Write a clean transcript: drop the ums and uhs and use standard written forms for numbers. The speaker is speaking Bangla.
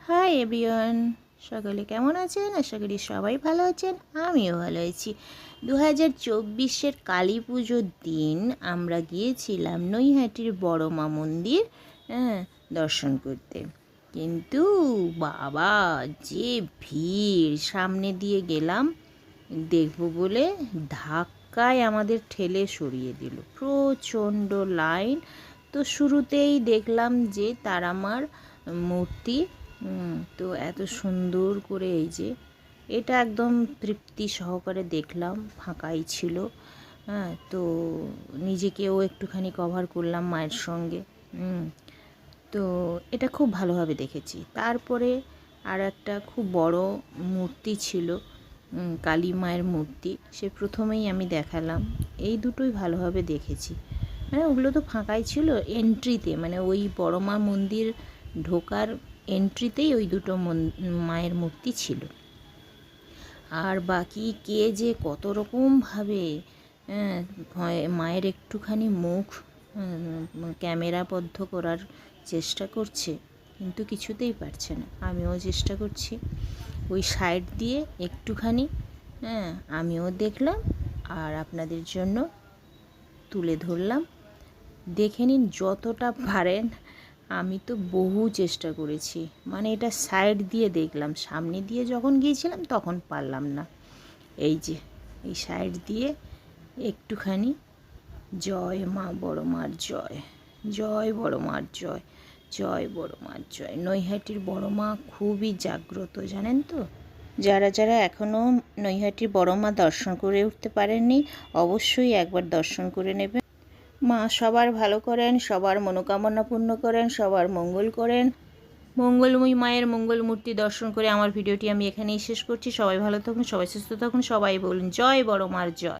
হাই এভরিওয়ান, সকলে কেমন আছেন? আশা করি সবাই ভালো আছেন, আমিও ভালো আছি। 2024-এর কালী পুজোর দিন আমরা গিয়েছিলাম নৈহাটির বড় মা মন্দির দর্শন করতে। কিন্তু বাবা, যে ভিড়! সামনে দিয়ে গেলাম দেখব বলে ধাক্কায় আমাদের ঠেলে সরিয়ে দিল, প্রচণ্ড লাইন। তো শুরুতেই দেখলাম যে তারামার মূর্তি, তো এত সুন্দর করে, এই যে এটা একদম তৃপ্তি সহকারে দেখলাম, ফাঁকাই ছিল। তো নিজেকেও একটুখানি কভার করলাম মায়ের সঙ্গে। তো এটা খুব ভালোভাবে দেখেছি। তারপরে আর একটা খুব বড় মূর্তি ছিল, কালী মায়ের মূর্তি, সে প্রথমেই আমি দেখালাম। এই দুটোই ভালোভাবে দেখেছি, মানে ওগুলো তো ফাঁকাই ছিল এন্ট্রিতে, মানে ওই বড় মা মন্দির ঢোকার এন্ট্রিতেই ওই দুটো মায়ের মূর্তি ছিল। আর বাকি কে যে কত রকমভাবে মায়ের একটুখানি মুখ ক্যামেরাবদ্ধ করার চেষ্টা করছে, কিন্তু কিছুতেই পারছে না। আমিও চেষ্টা করছি, ওই সাইড দিয়ে একটুখানি আমিও দেখলাম আর আপনাদের জন্য তুলে ধরলাম। দেখে নিন যতটা পারেন। আমি তো বহু চেষ্টা করেছি, মানে এটা সাইড দিয়ে দেখলাম, সামনে দিয়ে যখন গিয়েছিলাম তখন পারলাম না। এই যে এই সাইড দিয়ে একটুখানি জয় মা বড় মার জয়, জয় বড় মার জয়, জয় বড় মার জয়। নৈহাটির বড় মা খুবই জাগ্রত, জানেন তো। যারা যারা এখনও নৈহাটির বড় মা দর্শন করে উঠতে পারেননি, অবশ্যই একবার দর্শন করে নেবেন। মা সবার ভালো করেন, সবার মনোকামনা পূর্ণ করেন, সবার মঙ্গল করেন। মঙ্গলময়ী মায়ের মঙ্গল মূর্তি দর্শন করে আমার ভিডিওটি আমি এখানেই শেষ করছি। সবাই ভালো থাকুন, সবাই সুস্থ থাকুন, সবাই বলুন জয় বড় মার জয়।